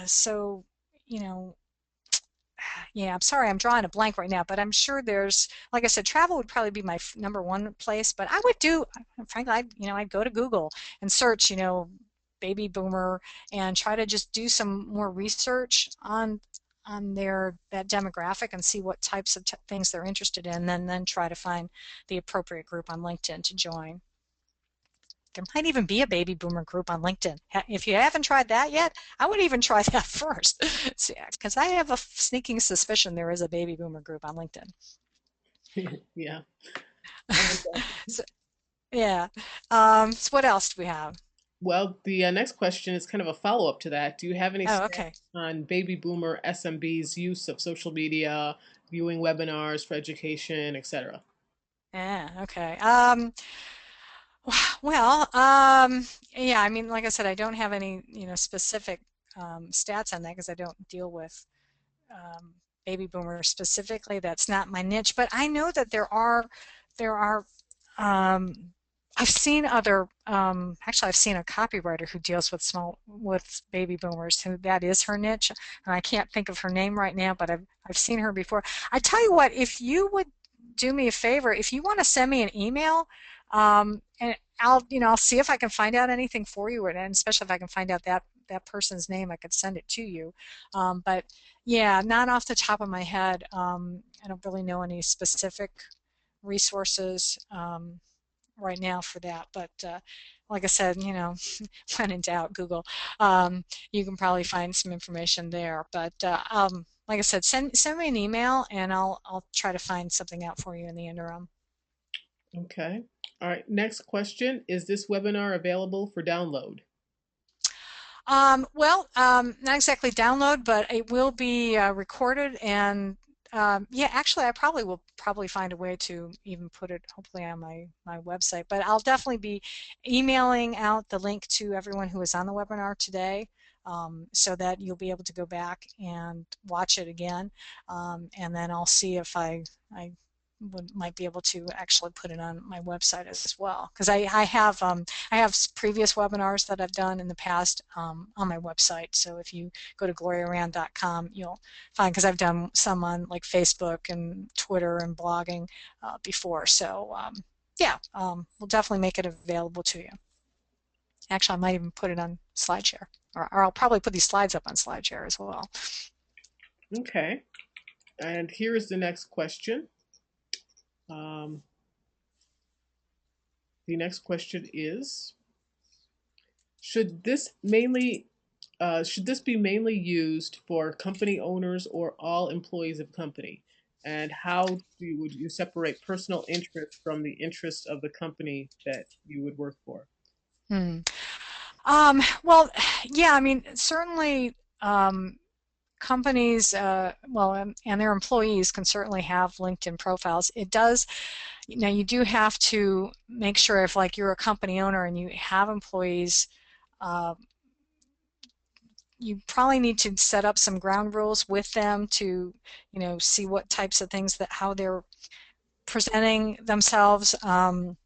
so, you know, yeah, I'm sorry, I'm drawing a blank right now, but I'm sure like I said, travel would probably be my number 1 place, but I would frankly, I'd go to Google and search, baby boomer, and try to just do some more research on that demographic and see what types of things they're interested in, and then try to find the appropriate group on LinkedIn to join. There might even be a baby boomer group on LinkedIn. If you haven't tried that yet, I would even try that first. Because I have a sneaking suspicion there is a baby boomer group on LinkedIn. Yeah. And, So, Yeah. So what else do we have? Well, the next question is kind of a follow up to that. Do you have any Oh, stats okay. on baby boomer SMB's use of social media, viewing webinars for education, etc.? Yeah, okay. Well, yeah, I mean, like I said, I don't have any, specific stats on that because I don't deal with um, baby boomers specifically. That's not my niche, but I know that there are, um, I've seen other, actually, I've seen a copywriter who deals with baby boomers, who that is her niche, and I can't think of her name right now, but I've seen her before. I tell you what, if you would do me a favor, if you want to send me an email, and I'll see if I can find out anything for you, and especially if I can find out that person's name, I could send it to you. But yeah, not off the top of my head. I don't really know any specific resources right now for that. But like I said, when in doubt, Google. You can probably find some information there. But like I said, send me an email and I'll try to find something out for you in the interim. Okay. All right. Next question. Is this webinar available for download? Well, not exactly download, but it will be recorded and yeah, actually, I probably find a way to even put it hopefully on my website. But I'll definitely be emailing out the link to everyone who was on the webinar today, so that you'll be able to go back and watch it again. And then I'll see if I might be able to actually put it on my website as well because I have previous webinars that I've done in the past on my website. So if you go to gloriarand.com, you'll find, because I've done some on like Facebook and Twitter and blogging before. So yeah, we'll definitely make it available to you. Actually, I might even put it on SlideShare, or I'll probably put these slides up on SlideShare as well. Okay. And here is the next question. Um, the next question is: should this be mainly used for company owners or all employees of company? And how would you separate personal interest from the interest of the company that you would work for? Hmm. Well, yeah, I mean, certainly. Companies, well, and their employees can certainly have LinkedIn profiles. It does, you do have to make sure if like you're a company owner and you have employees, uh, you probably need to set up some ground rules with them to, see what types of things how they're presenting themselves on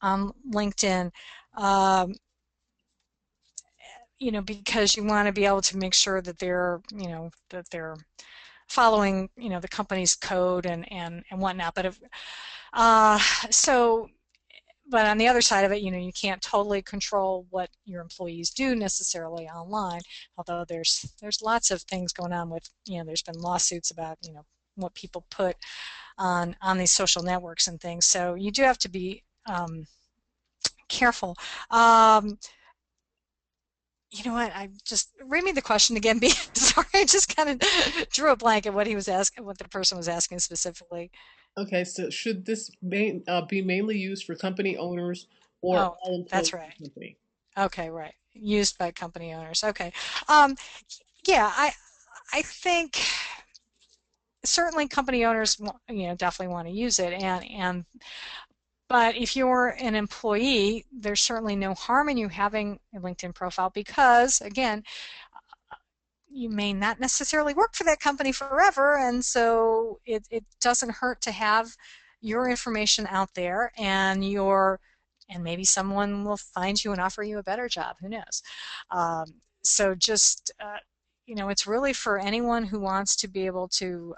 LinkedIn. Um, because you want to be able to make sure that they're following, the company's code and whatnot. But if uh, so, but on the other side of it, you can't totally control what your employees do necessarily online. Although there's lots of things going on with, there's been lawsuits about, what people put on these social networks and things. So you do have to be careful. Um, you know what? I just read me the question again. Sorry, I just kind of drew a blank at what he was asking, what the person was asking specifically. Okay, so should this be mainly used for company owners or Oh, all that's employees of right. the company? Okay, right. Used by company owners. Okay. Um, yeah, I think certainly company owners, definitely want to use it, and but if you're an employee, there's certainly no harm in you having a LinkedIn profile because, again, you may not necessarily work for that company forever, and so it doesn't hurt to have your information out there, and maybe someone will find you and offer you a better job. Who knows? So just it's really for anyone who wants to be able to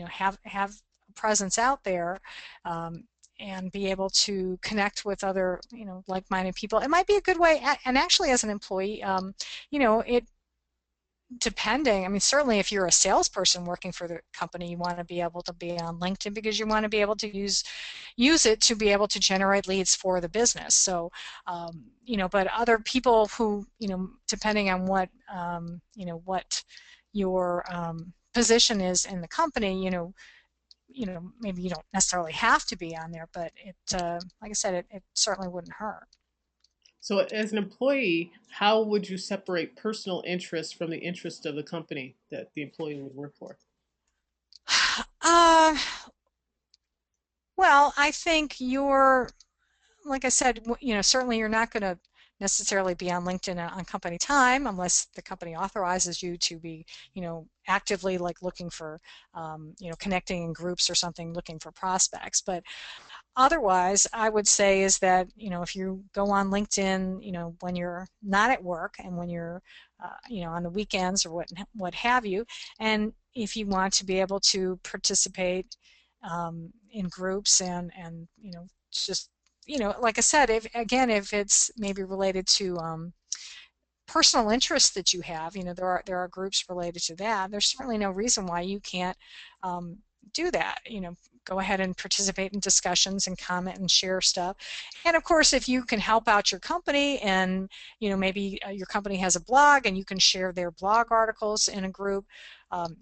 have a presence out there. Um, and be able to connect with other, like-minded people. It might be a good way, and actually, as an employee, it depending, I mean, certainly if you're a salesperson working for the company, you want to be able to be on LinkedIn because you want to be able to use it to be able to generate leads for the business. So, but other people who, depending on what your position is in the company, maybe you don't necessarily have to be on there, but like I said, it certainly wouldn't hurt. So, as an employee, how would you separate personal interest from the interest of the company that the employee would work for? Uh, well, I think like I said, certainly you're not going to necessarily be on LinkedIn on company time unless the company authorizes you to be, actively like looking for, connecting in groups or something, looking for prospects. But otherwise, I would say is that, if you go on LinkedIn, when you're not at work and when you're, on the weekends or what have you, and if you want to be able to participate in groups and just, like I said, if it's maybe related to personal interests that you have, there are groups related to that. There's certainly no reason why you can't um, do that. Go ahead and participate in discussions and comment and share stuff. And of course, if you can help out your company and maybe your company has a blog and you can share their blog articles in a group,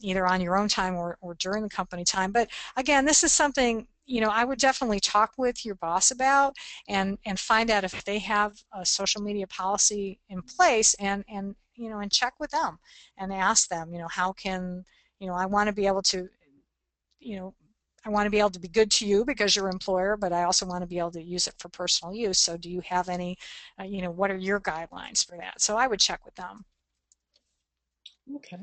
either on your own time or during the company time. But again, this is something I would definitely talk with your boss about and find out if they have a social media policy in place and check with them and ask them, how can, I want to be able to, you know, I want to be able to be good to you because you're an employer, but I also want to be able to use it for personal use. So do you have any, what are your guidelines for that? So I would check with them. Okay.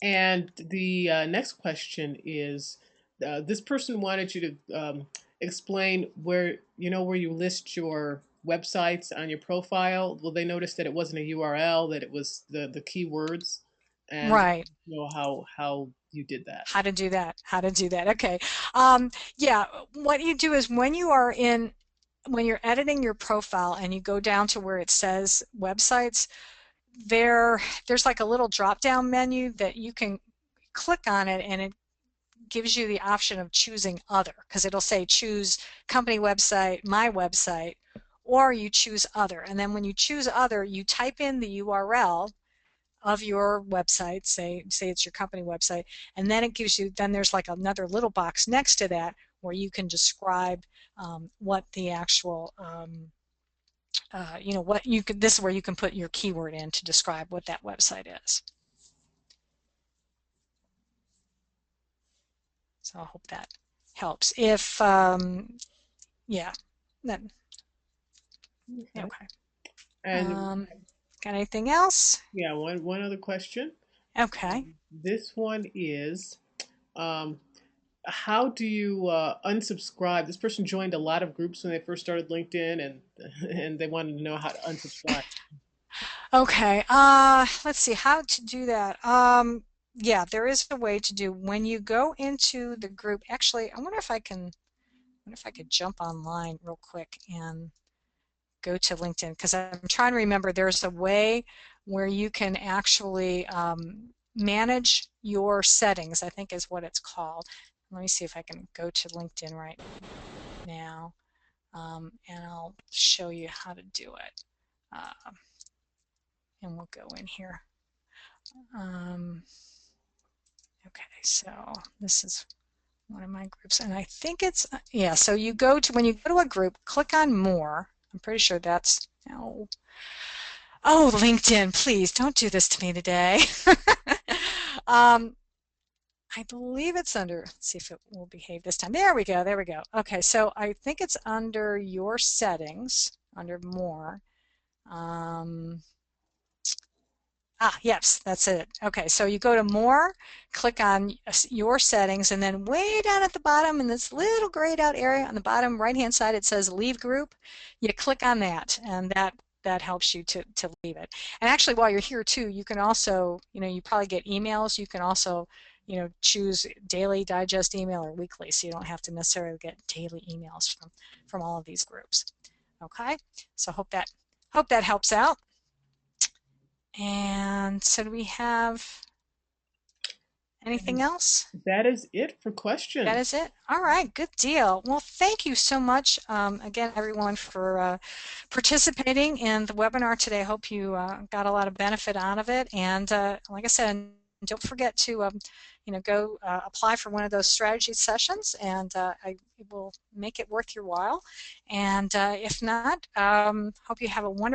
And the next question is, this person wanted you to explain where you list your websites on your profile. Well, they noticed that it wasn't a URL, that it was the keywords, and Right. how you did that. How to do that. How to do that. Okay. Yeah. What you do is when you're editing your profile and you go down to where it says websites, there's like a little drop down menu that you can click on it and it gives you the option of choosing other because it'll say choose company website, my website, or you choose other. And then when you choose other, you type in the URL of your website, say it's your company website, and then then there's like another little box next to that where you can describe what the actual what you could this is where you can put your keyword in to describe what that website is. So I hope that helps. If yeah, then Okay. okay. And Um, got anything else? yeah, one other question. Okay. This one is, um, how do you unsubscribe? This person joined a lot of groups when they first started LinkedIn, and and they wanted to know how to unsubscribe. Okay. Let's see how to do that. Yeah, there is a way to do when you go into the group. Actually, I wonder if I could jump online real quick and go to LinkedIn because I'm trying to remember there's a way where you can actually manage your settings, I think is what it's called. Let me see if I can go to LinkedIn right now and I'll show you how to do it. Uh, and we'll go in here. Um, okay, so this is one of my groups and I think it's, yeah, so when you go to a group, click on more. I'm pretty sure that's, oh, LinkedIn, please don't do this to me today. um, I believe it's under, let's see if it will behave this time. There we go, there we go. Okay, so I think it's under your settings, under more. Um, yes, that's it. Okay, so you go to more, click on your settings, and then way down at the bottom in this little grayed out area on the bottom right-hand side, it says leave group. You click on that, and that helps you to leave it. And actually, while you're here too, you can also, you probably get emails. You can also, choose daily digest email or weekly, so you don't have to necessarily get daily emails from all of these groups. Okay, so hope that helps out. And so do we have anything And else? that is it for That questions. is it? All right, good deal. Well, thank you so much again, everyone, for participating in the webinar today. I hope you got a lot of benefit out of it. And like I said, don't forget to go apply for one of those strategy sessions, and I will make it worth your while. And if not, hope you have a wonderful